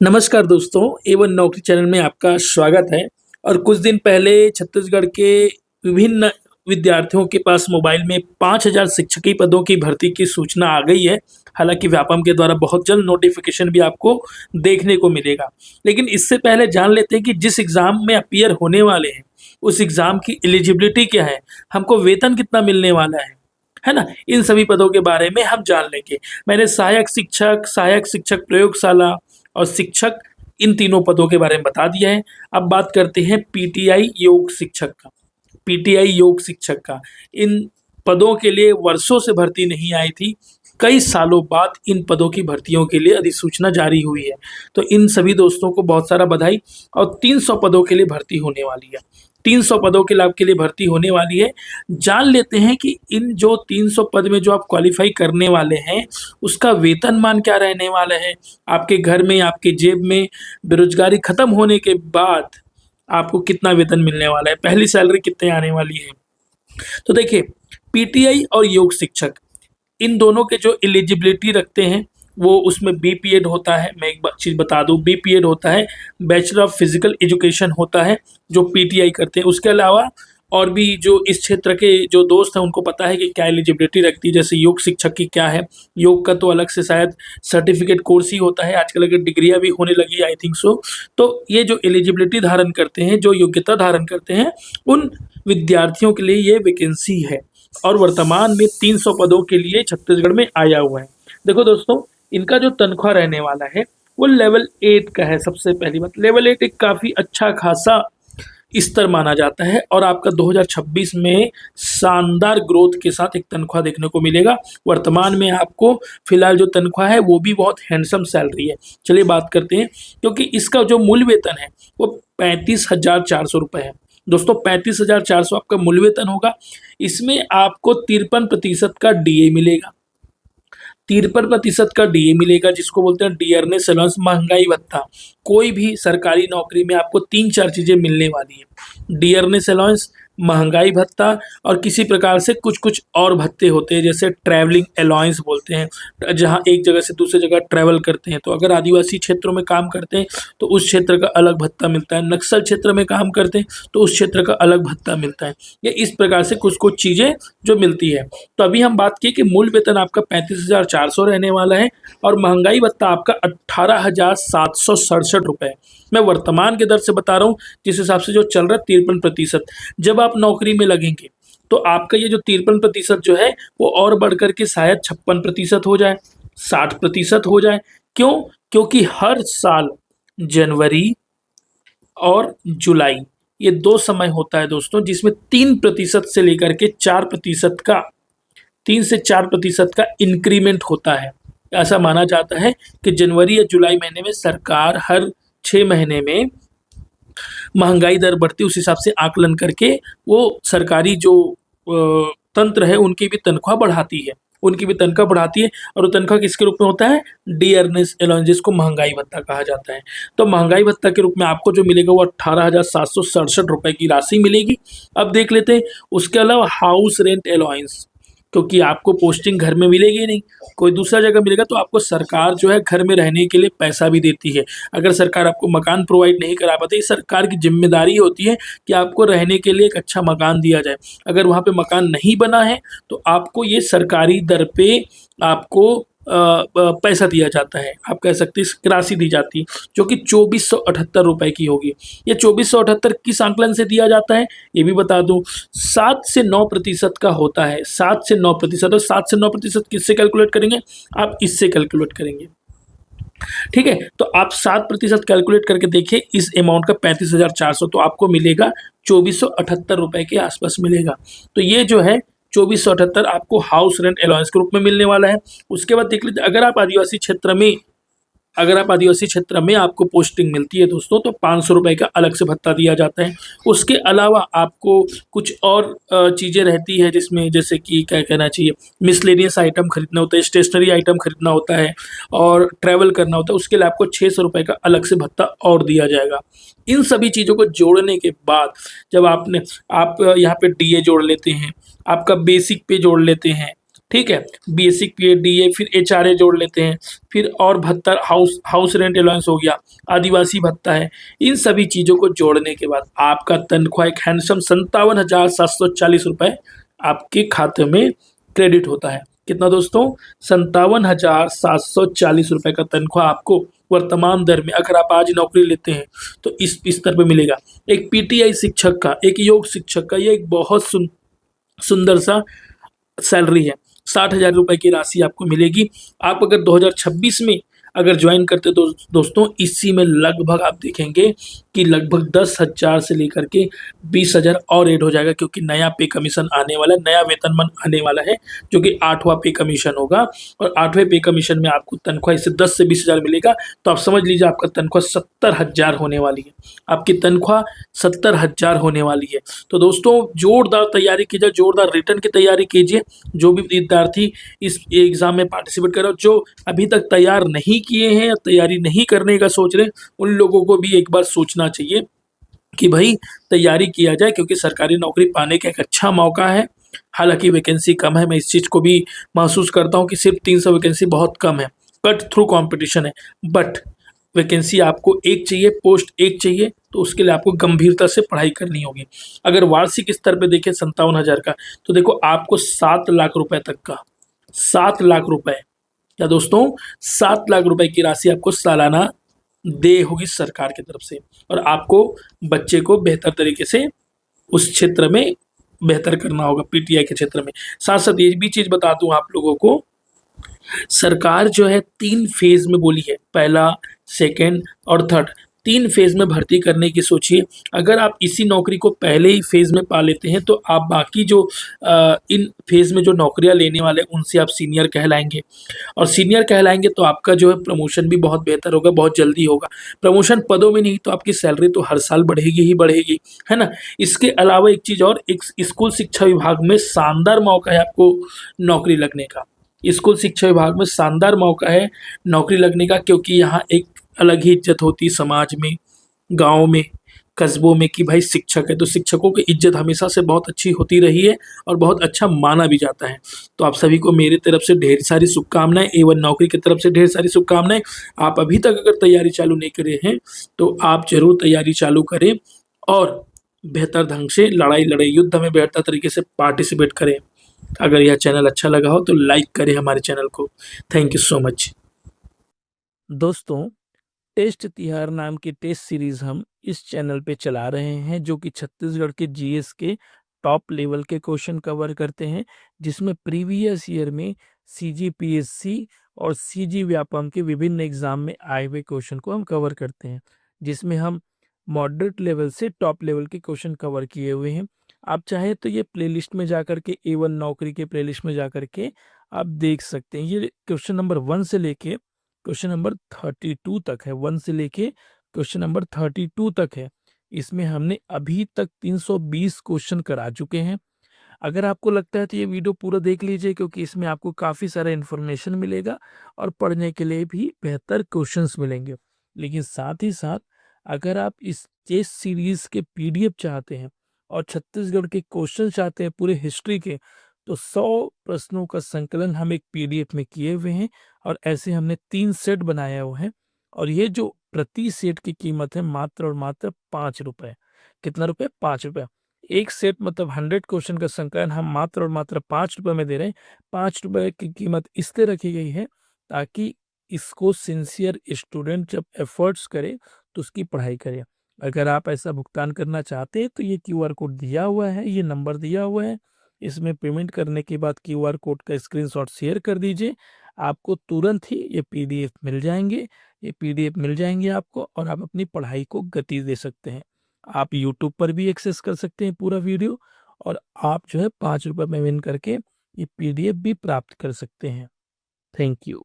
नमस्कार दोस्तों, एवन नौकरी चैनल में आपका स्वागत है। और कुछ दिन पहले छत्तीसगढ़ के विभिन्न विद्यार्थियों के पास मोबाइल में 5000 शिक्षकीय पदों की भर्ती की सूचना आ गई है। हालांकि व्यापम के द्वारा बहुत जल्द नोटिफिकेशन भी आपको देखने को मिलेगा। लेकिन इससे पहले जान लेते हैं कि जिस एग्ज़ाम में अपीयर होने वाले हैं, उस एग्ज़ाम की एलिजिबिलिटी क्या है, हमको वेतन कितना मिलने वाला है ना? इन सभी पदों के बारे में हम जान लेंगे। मैंने सहायक शिक्षक प्रयोगशाला और शिक्षक इन तीनों पदों के बारे में बता दिया है। अब बात करते हैं पीटीआई योग शिक्षक का। पीटीआई योग शिक्षक का इन पदों के लिए वर्षों से भर्ती नहीं आई थी। कई सालों बाद इन पदों की भर्तियों के लिए अधिसूचना जारी हुई है। तो इन सभी दोस्तों को बहुत सारा बधाई। और 300 पदों के लिए भर्ती होने वाली है। 300 पदों के लाभ के लिए भर्ती होने वाली है। जान लेते हैं कि इन जो 300 पद में जो आप क्वालिफाई करने वाले हैं, उसका वेतनमान क्या रहने वाला है। आपके घर में, आपके जेब में बेरोजगारी खत्म होने के बाद आपको कितना वेतन मिलने वाला है, पहली सैलरी कितने आने वाली है। तो देखिए, पीटीआई और योग शिक्षक इन दोनों के जो एलिजिबिलिटी रखते हैं वो उसमें बीपीएड होता है। मैं एक चीज़ बता दूं, बीपीएड होता है, बैचलर ऑफ फिजिकल एजुकेशन होता है, जो पीटीआई करते हैं। उसके अलावा और भी जो इस क्षेत्र के जो दोस्त हैं उनको पता है कि क्या एलिजिबिलिटी रखती है। जैसे योग शिक्षक की क्या है, योग का तो अलग से शायद सर्टिफिकेट कोर्स ही होता है। आजकल अगर डिग्रियाँ भी होने लगी, आई थिंक सो। तो ये जो एलिजिबिलिटी धारण करते हैं, जो योग्यता धारण करते हैं, उन विद्यार्थियों के लिए ये वैकेंसी है। और वर्तमान में 300 पदों के लिए छत्तीसगढ़ में आया हुआ है। देखो दोस्तों, इनका जो तनख्वाह रहने वाला है वो लेवल 8 का है। सबसे पहली बात, लेवल 8 एक काफ़ी अच्छा खासा स्तर माना जाता है। और आपका 2026 में शानदार ग्रोथ के साथ एक तनख्वाह देखने को मिलेगा। वर्तमान में आपको फिलहाल जो तनख्वाह है वो भी बहुत हैंडसम सैलरी है। चलिए बात करते हैं, क्योंकि इसका जो मूल वेतन है वो 35,400 रुपये है। दोस्तों, 35,400 आपका मूल वेतन होगा। इसमें आपको 53% का डीए मिलेगा। 53% का डीए मिलेगा, जिसको बोलते हैं डियरनेस अलाउंस, महंगाई भत्ता। कोई भी सरकारी नौकरी में आपको 3-4 चीज़ें मिलने वाली है। डियरनेस अलाउंस, महंगाई भत्ता और किसी प्रकार से कुछ कुछ और भत्ते होते हैं, जैसे ट्रैवलिंग अलाउंस बोलते हैं, जहां एक जगह से दूसरी जगह ट्रैवल करते हैं। तो अगर आदिवासी क्षेत्रों में काम करते हैं तो उस क्षेत्र का अलग भत्ता मिलता है। नक्सल क्षेत्र में काम करते हैं तो उस क्षेत्र का अलग भत्ता मिलता है। ये इस प्रकार से कुछ कुछ चीज़ें जो मिलती है। तो अभी हम बात किए कि मूल वेतन आपका 35,400 रहने वाला है और महंगाई भत्ता आपका 18,767 रुपये। मैं वर्तमान के दर से बता रहा हूँ, जिस हिसाब से जो चल रहा है 53%। जब आप नौकरी में लगेंगे तो आपका ये जो 53% जो है वो और बढ़ करके शायद 56% हो जाए, 60% हो जाए। क्यों? क्योंकि हर साल जनवरी और जुलाई, ये 2 समय होता है दोस्तों, जिसमें 3% से लेकर के 4% का 3 से 4% का इंक्रीमेंट होता है। ऐसा माना जाता है कि जनवरी या जुलाई महीने में सरकार हर 6 महीने में महंगाई दर बढ़ती, उस हिसाब से आकलन करके वो सरकारी जो तंत्र है उनकी भी तनख्वाह बढ़ाती है। और वो तनख्वाह किसके रूप में होता है? डियरनेस अलाउंस, जिसको महंगाई भत्ता कहा जाता है। तो महंगाई भत्ता के रूप में आपको जो मिलेगा वो 18,767 रुपये की राशि मिलेगी। अब देख लेते हैं उसके अलावा हाउस रेंट अलाउंस, क्योंकि आपको पोस्टिंग घर में मिलेगी नहीं, कोई दूसरा जगह मिलेगा। तो आपको सरकार जो है घर में रहने के लिए पैसा भी देती है। अगर सरकार आपको मकान प्रोवाइड नहीं करा पाती, सरकार की जिम्मेदारी होती है कि आपको रहने के लिए एक अच्छा मकान दिया जाए। अगर वहाँ पे मकान नहीं बना है तो आपको ये सरकारी दर पे आपको पैसा दिया जाता है। आप कह सकते हैं राशि दी जाती है, जो कि 2478 रुपये की होगी। ये 2478 किस आंकलन से दिया जाता है ये भी बता दूं, 7 से 9% का होता है। 7 से 9%। और 7 से 9% किससे कैलकुलेट करेंगे? आप इससे कैलकुलेट करेंगे। ठीक है, तो आप 7% कैलकुलेट करके देखिए इस अमाउंट का 35,400, तो आपको मिलेगा 2478 रुपये के आसपास मिलेगा। तो ये जो है 2478 आपको हाउस रेंट अलाउंस के रूप में मिलने वाला है। उसके बाद देख लीजिए, अगर आप आदिवासी क्षेत्र में आपको पोस्टिंग मिलती है दोस्तों, तो 500 रुपये का अलग से भत्ता दिया जाता है। उसके अलावा आपको कुछ और चीज़ें रहती है, जिसमें जैसे कि क्या कहना चाहिए, मिसलेनियस आइटम खरीदना होता है, स्टेशनरी आइटम खरीदना होता है और ट्रैवल करना होता है। उसके लिए आपको 600 रुपये का अलग से भत्ता और दिया जाएगा। इन सभी चीज़ों को जोड़ने के बाद जब आप यहाँ पे डीए जोड़ लेते हैं, आपका बेसिक पे जोड़ लेते हैं, ठीक है। बेसिक पे डीए, फिर एचआरए जोड़ लेते हैं, फिर और भत्ता, हाउस रेंट अलाउंस हो गया, आदिवासी भत्ता है। इन सभी चीज़ों को जोड़ने के बाद आपका तनख्वाह एक हैंडसम 57,740 रुपये आपके खाते में क्रेडिट होता है। कितना दोस्तों? 57,740 रुपये का तनख्वाह आपको वर्तमान दर में, अगर आप आज नौकरी लेते हैं तो इस स्तर पे मिलेगा। एक पीटीआई शिक्षक का, एक योग शिक्षक का, ये एक बहुत सुंदर सा सैलरी है। 60,000 रुपए की राशि आपको मिलेगी। आप अगर 2026 में अगर ज्वाइन करते दोस्तों, इसी में लगभग आप देखेंगे कि लगभग 10,000 से लेकर के 20,000 और ऐड हो जाएगा, क्योंकि नया पे कमीशन आने वाला है, नया वेतनमान आने वाला है, जो कि 8वां पे कमीशन होगा। और 8वें पे कमीशन में आपको तनख्वाह इससे 10 से 20,000 मिलेगा। तो आप समझ लीजिए आपका तनख्वाह 70,000 होने वाली है। आपकी तनख्वाह 70,000 होने वाली है। तो दोस्तों जोरदार तैयारी कीजिए, जोरदार रिटर्न की तैयारी कीजिए। जो भी विद्यार्थी इस एग्जाम में पार्टिसिपेट कर रहे हो, जो अभी तक तैयार नहीं किए हैं या तैयारी नहीं करने का सोच रहे, उन लोगों को भी एक बार सोचना चाहिए कि भाई तैयारी किया जाए, क्योंकि सरकारी नौकरी पाने का एक अच्छा मौका है। हालांकि वैकेंसी कम है, मैं इस चीज़ को भी महसूस करता हूँ कि सिर्फ 300 वैकेंसी बहुत कम है, कट थ्रू कंपटीशन है। बट वैकेंसी आपको एक चाहिए, पोस्ट एक चाहिए, तो उसके लिए आपको गंभीरता से पढ़ाई करनी होगी। अगर वार्षिक स्तर पे देखें 57,000 का, तो देखो आपको 7 लाख रुपए तक का, 7 लाख रुपए, क्या दोस्तों, 7 लाख रुपए की राशि आपको सालाना दे होगी सरकार की तरफ से। और आपको बच्चे को बेहतर तरीके से उस क्षेत्र में बेहतर करना होगा, पीटीआई के क्षेत्र में। साथ साथ ये भी चीज बता दूं आप लोगों को, सरकार जो है 3 फेज में बोली है, पहला, सेकेंड और थर्ड, 3 फेज में भर्ती करने की सोचिए। अगर आप इसी नौकरी को पहले ही फेज में पा लेते हैं, तो आप बाकी जो इन फेज में जो नौकरियां लेने वाले, उनसे आप सीनियर कहलाएंगे। और सीनियर कहलाएंगे तो आपका जो है प्रमोशन भी बहुत बेहतर होगा, बहुत जल्दी होगा। प्रमोशन पदों में नहीं तो आपकी सैलरी तो हर साल बढ़ेगी ही बढ़ेगी, है ना। इसके अलावा एक चीज़ और, एक स्कूल शिक्षा विभाग में शानदार मौका है आपको नौकरी लगने का। स्कूल शिक्षा विभाग में शानदार मौका है नौकरी लगने का, क्योंकि यहाँ एक अलग ही इज्जत होती है समाज में, गाँव में, कस्बों में, कि भाई शिक्षक है, तो शिक्षकों की इज्जत हमेशा से बहुत अच्छी होती रही है और बहुत अच्छा माना भी जाता है। तो आप सभी को मेरी तरफ से ढेर सारी शुभकामनाएं, A1 नौकरी की तरफ से ढेर सारी शुभकामनाएं। आप अभी तक अगर तैयारी चालू नहीं करे हैं, तो आप जरूर तैयारी चालू करें और बेहतर ढंग से लड़ाई लड़े, युद्ध में बेहतर तरीके से पार्टिसिपेट करें। अगर यह चैनल अच्छा लगा हो तो लाइक करें हमारे चैनल को। Thank you so much. दोस्तों, टेस्ट तिहार नाम की टेस्ट सीरीज हम इस चैनल पे चला रहे हैं, जो कि छत्तीसगढ़ के जीएस के टॉप लेवल के क्वेश्चन कवर करते हैं, जिसमें प्रीवियस ईयर में सीजीपीएससी और सीजी व्यापम के विभिन्न एग्जाम में आए हुए क्वेश्चन को हम कवर करते हैं, जिसमें हम मॉडरेट लेवल से टॉप लेवल के क्वेश्चन कवर किए हुए हैं। आप चाहे तो ये प्लेलिस्ट में जाकर के, A1 नौकरी के प्लेलिस्ट में जाकर के आप देख सकते हैं। ये क्वेश्चन नंबर 1 से लेके क्वेश्चन नंबर 32 तक है, 1 से लेके क्वेश्चन नंबर 32 तक है। इसमें हमने अभी तक 320 क्वेश्चन करा चुके हैं। अगर आपको लगता है तो ये वीडियो पूरा देख लीजिए, क्योंकि इसमें आपको काफ़ी सारा इन्फॉर्मेशन मिलेगा और पढ़ने के लिए भी बेहतर क्वेश्चंस मिलेंगे। लेकिन साथ ही साथ अगर आप इस टेस्ट सीरीज के पीडीएफ चाहते हैं और छत्तीसगढ़ के क्वेश्चन चाहते हैं पूरे हिस्ट्री के, तो 100 प्रश्नों का संकलन हम एक पीडीएफ में किए हुए हैं और ऐसे हमने 3 सेट बनाया हुआ है। और ये जो प्रति सेट की कीमत है मात्र और मात्र 5 रुपए। कितना रुपए? 5 रुपए। एक सेट मतलब 100 क्वेश्चन का संकलन हम मात्र और मात्र 5 रुपए में दे रहे हैं। 5 रुपए की कीमत इसलिए रखी गई है ताकि इसको सिंसियर स्टूडेंट जब एफर्ट्स करे तो उसकी पढ़ाई करे। अगर आप ऐसा भुगतान करना चाहते हैं तो ये क्यूआर कोड दिया हुआ है, ये नंबर दिया हुआ है, इसमें पेमेंट करने के बाद क्यूआर कोड का स्क्रीनशॉट शेयर कर दीजिए। आपको तुरंत ही ये पीडीएफ मिल जाएंगे, ये पीडीएफ मिल जाएंगे आपको, और आप अपनी पढ़ाई को गति दे सकते हैं। आप यूट्यूब पर भी एक्सेस कर सकते हैं पूरा वीडियो, और आप जो है 5 रुपये में विन करके ये पीडीएफ भी प्राप्त कर सकते हैं। Thank you.